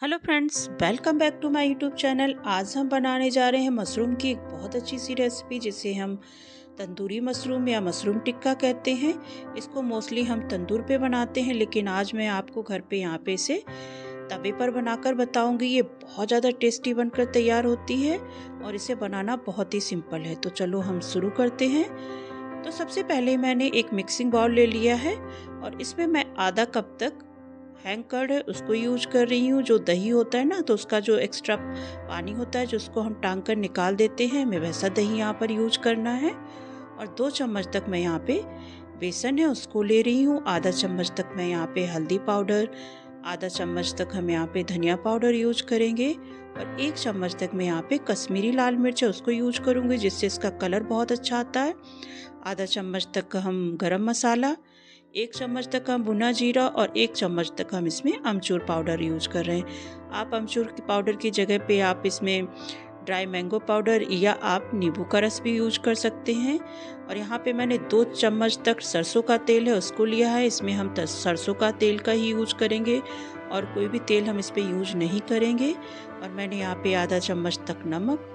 Hello friends, welcome back to my YouTube channel. आज हम बनाने जा रहे हैं मशरूम की एक बहुत अच्छी सी रेसिपी जिसे हम तंदूरी मशरूम या मशरूम टिक्का कहते हैं। इसको मोस्टली हम तंदूर पे बनाते हैं, लेकिन आज मैं आपको घर पे यहाँ पे इसे तवे पर बनाकर बताऊंगी। ये बहुत ज़्यादा टेस्टी बनकर तैयार होती है और इसे बनाना बहुत ही सिंपल है। तो चलो हम शुरू करते हैं। तो सबसे पहले मैंने एक मिक्सिंग बाउल ले लिया है और इसमें मैं आधा कप तक हैंग कर्ड है उसको यूज कर रही हूँ। जो दही होता है ना, तो उसका जो एक्स्ट्रा पानी होता है जो उसको हम टांग कर निकाल देते हैं, मैं वैसा दही यहाँ पर यूज करना है। और 2 चम्मच तक मैं यहाँ पे बेसन है उसको ले रही हूँ। आधा चम्मच तक मैं यहाँ पे हल्दी पाउडर, आधा चम्मच तक हम यहाँ पे धनिया पाउडर यूज करेंगे और 1 चम्मच तक मैं यहाँ पे कश्मीरी लाल मिर्च है उसको यूज करूँगी, जिससे इसका कलर बहुत अच्छा आता है। आधा चम्मच तक हम गरम मसाला, 1 चम्मच तक हम भुना जीरा और 1 चम्मच तक हम इसमें अमचूर पाउडर यूज कर रहे हैं। आप अमचूर पाउडर की जगह पे आप इसमें ड्राई मैंगो पाउडर या आप नींबू का रस भी यूज कर सकते हैं। और यहाँ पे मैंने 2 चम्मच तक सरसों का तेल है उसको लिया है। इसमें हम सरसों का तेल का ही यूज करेंगे और कोई भी तेल हम इस पर यूज नहीं करेंगे। और मैंने यहाँ पे आधा चम्मच तक नमक,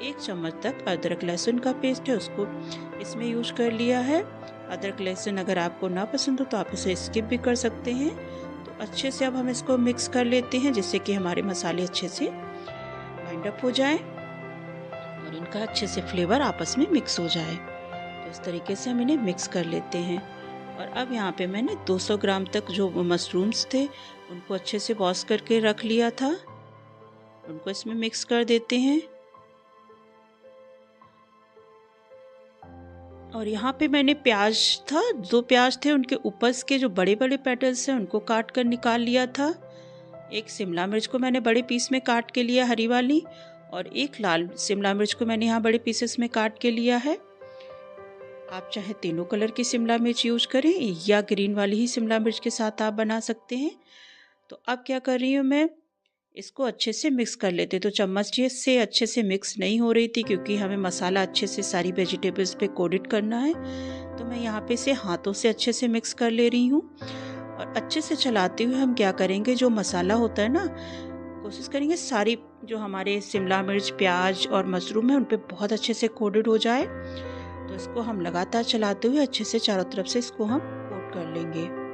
1 चम्मच तक अदरक लहसुन का पेस्ट है उसको इसमें यूज कर लिया है। अदरक लहसुन अगर आपको ना पसंद हो तो आप इसे स्किप भी कर सकते हैं। तो अच्छे से अब हम इसको मिक्स कर लेते हैं, जिससे कि हमारे मसाले अच्छे से बाइंड अप हो जाए और इनका अच्छे से फ्लेवर आपस में मिक्स हो जाए। तो इस तरीके से हम इन्हें मिक्स कर लेते हैं। और अब यहाँ पे मैंने 200 ग्राम तक जो मशरूम्स थे उनको अच्छे से वॉश करके रख लिया था, उनको इसमें मिक्स कर देते हैं। और यहाँ पे मैंने प्याज था, 2 प्याज थे, उनके ऊपर के जो बड़े बड़े पेटल्स हैं उनको काट कर निकाल लिया था। 1 शिमला मिर्च को मैंने बड़े पीस में काट के लिया हरी वाली, और 1 लाल शिमला मिर्च को मैंने यहाँ बड़े पीसेस में काट के लिया है। आप चाहे तीनों कलर की शिमला मिर्च यूज करें या ग्रीन वाली ही शिमला मिर्च के साथ आप बना सकते हैं। तो अब क्या कर रही हूँ, मैं इसको अच्छे से मिक्स कर लेते। तो चम्मच से अच्छे से मिक्स नहीं हो रही थी क्योंकि हमें मसाला अच्छे से सारी वेजिटेबल्स पे कोटेड करना है। तो मैं यहाँ पे इसे हाथों से अच्छे से मिक्स कर ले रही हूँ। और अच्छे से चलाते हुए हम क्या करेंगे, जो मसाला होता है ना, कोशिश करेंगे सारी जो हमारे शिमला मिर्च, प्याज और मशरूम है उन पे बहुत अच्छे से कोटेड हो जाए। तो इसको हम लगातार चलाते हुए अच्छे से चारों तरफ से इसको हम कोट कर लेंगे।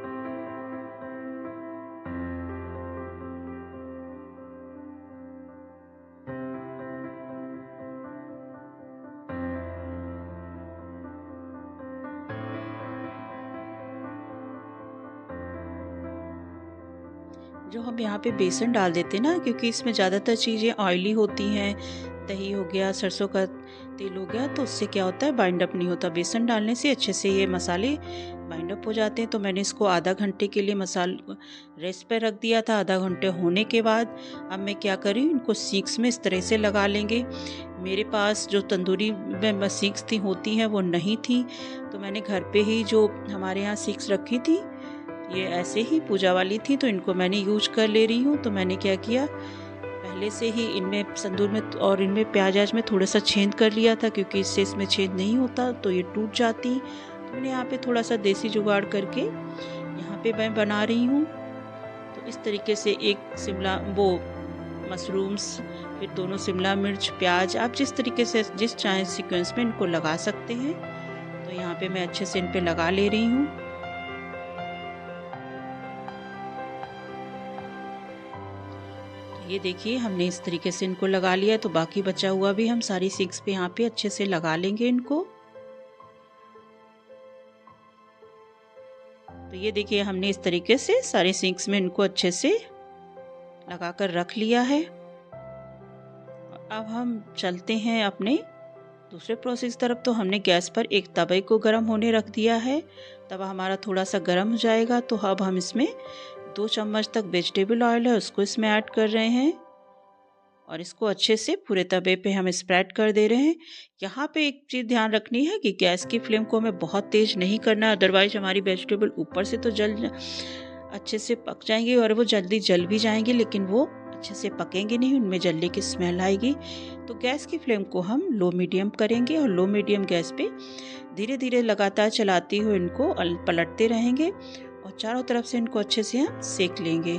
जो हम यहाँ पे बेसन डाल देते हैं ना, क्योंकि इसमें ज़्यादातर चीज़ें ऑयली होती हैं, दही हो गया, सरसों का तेल हो गया, तो उससे क्या होता है, बाइंड अप नहीं होता। बेसन डालने से अच्छे से ये मसाले बाइंड अप हो जाते हैं। तो मैंने इसको आधा घंटे के लिए रेस्ट पे रख दिया था। आधा घंटे होने के बाद अब मैं क्या करी, इनको सीक्स में इस तरह से लगा लेंगे। मेरे पास जो तंदूरी में सीक्स थी होती हैं वो नहीं थी, तो मैंने घर पे ही जो हमारे यहाँ सीक्स रखी थी, ये ऐसे ही पूजा वाली थी, तो इनको मैंने यूज कर ले रही हूँ। तो मैंने क्या किया, पहले से ही इनमें तंदूर में और इनमें प्याज में थोड़ा सा छेद कर लिया था, क्योंकि इससे इसमें छेद नहीं होता तो ये टूट जाती। तो मैंने यहाँ पे थोड़ा सा देसी जुगाड़ करके यहाँ पे मैं बना रही हूँ। तो इस तरीके से एक मशरूम्स, फिर दोनों शिमला मिर्च, प्याज, आप जिस तरीके से जिस चाहे सीक्वेंस में इनको लगा सकते हैं। तो यहाँ पे मैं अच्छे से इन पे लगा ले रही हूँ। ये देखिए, हमने इस तरीके से इनको लगा लिया, तो बाकी बचा हुआ भी हम सारी सिंक्स पे यहाँ पे अच्छे से लगा लेंगे इनको। तो ये देखिए, हमने इस तरीके से सारी सिंक्स में इनको अच्छे से लगा कर रख लिया है। अब हम चलते हैं अपने दूसरे प्रोसेस तरफ। तो हमने गैस पर एक तवे को गर्म होने रख दिया है। तवा हमारा थोड़ा सा गर्म हो जाएगा तो अब हम इसमें 2 चम्मच तक वेजिटेबल ऑयल है उसको इसमें ऐड कर रहे हैं और इसको अच्छे से पूरे तवे पे हम स्प्रेड कर दे रहे हैं। यहाँ पे एक चीज़ ध्यान रखनी है कि गैस की फ्लेम को हमें बहुत तेज़ नहीं करना, अदरवाइज हमारी वेजिटेबल ऊपर से तो अच्छे से पक जाएंगी और वो जल्दी जल भी जाएंगी, लेकिन वो अच्छे से पकेंगे नहीं, उनमें जलने की स्मेल आएगी। तो गैस की फ्लेम को हम लो मीडियम करेंगे और लो मीडियम गैस पे धीरे धीरे लगातार चलाते हुए इनको पलटते रहेंगे और चारों तरफ से इनको अच्छे से हम सेक लेंगे।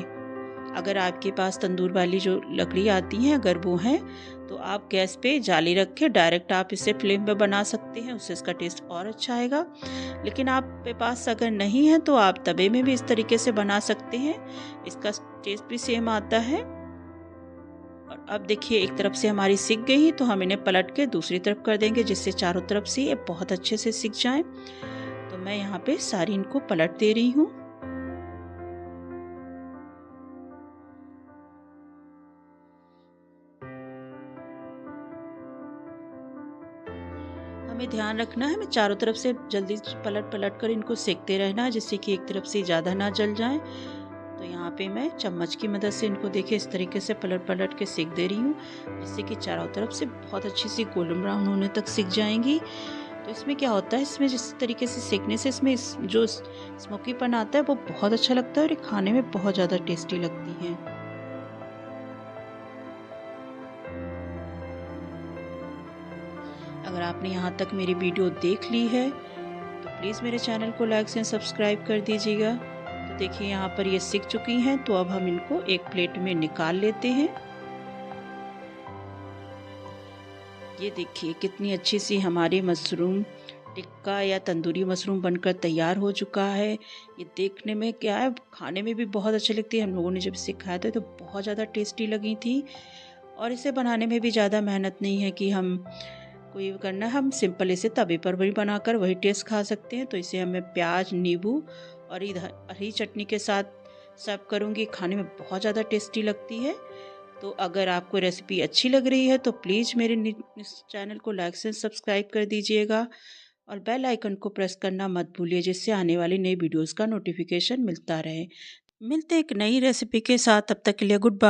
अगर आपके पास तंदूर वाली जो लकड़ी आती हैं अगर वो हैं तो आप गैस पे जाली रख के डायरेक्ट आप इसे फ्लेम पे बना सकते हैं, उससे इसका टेस्ट और अच्छा आएगा। लेकिन आपके पास अगर नहीं है तो आप तवे में भी इस तरीके से बना सकते हैं, इसका टेस्ट भी सेम आता है। और अब देखिए एक तरफ से हमारी सिक गई तो हम इन्हें पलट के दूसरी तरफ कर देंगे जिससे चारों तरफ से ये बहुत अच्छे से सिक जाएं। तो मैं यहाँ पे सारी इनको पलट दे रही हूँ। हमें ध्यान रखना है, हमें चारों तरफ से जल्दी पलट पलट कर इनको सेकते रहना है जिससे कि एक तरफ से ज़्यादा ना जल जाए। तो यहाँ पे मैं चम्मच की मदद से इनको देखिए इस तरीके से पलट पलट के सेक दे रही हूँ जिससे कि चारों तरफ से बहुत अच्छी सी गोल्डन ब्राउन होने तक सिक जाएंगी। तो इसमें क्या होता है, इसमें जिस तरीके से सेकने से इसमें जो स्मोकीपन आता है वो बहुत अच्छा लगता है और ये खाने में बहुत ज़्यादा टेस्टी लगती हैं। अगर आपने यहाँ तक मेरी वीडियो देख ली है तो प्लीज़ मेरे चैनल को लाइक एंड सब्सक्राइब कर दीजिएगा। तो देखिए यहाँ पर ये सिक चुकी हैं तो अब हम इनको एक प्लेट में निकाल लेते हैं। ये देखिए कितनी अच्छी सी हमारी मशरूम टिक्का या तंदूरी मशरूम बनकर तैयार हो चुका है। ये देखने में क्या है, खाने में भी बहुत अच्छी लगती है। हम लोगों ने जब इसे खाया था तो बहुत ज़्यादा टेस्टी लगी थी और इसे बनाने में भी ज़्यादा मेहनत नहीं है कि हम कोई करना है, हम सिंपल इसे तवे पर भी बनाकर वही टेस्ट खा सकते हैं। तो इसे हमें प्याज, नींबू और इधर हरी चटनी के साथ सर्व करूँगी, खाने में बहुत ज़्यादा टेस्टी लगती है। तो अगर आपको रेसिपी अच्छी लग रही है तो प्लीज़ मेरे इस चैनल को लाइक से सब्सक्राइब कर दीजिएगा और बेल आइकन को प्रेस करना मत भूलिए जिससे आने वाली नई वीडियोस का नोटिफिकेशन मिलता रहे। मिलते हैं एक नई रेसिपी के साथ, तब तक के लिए गुड बाय।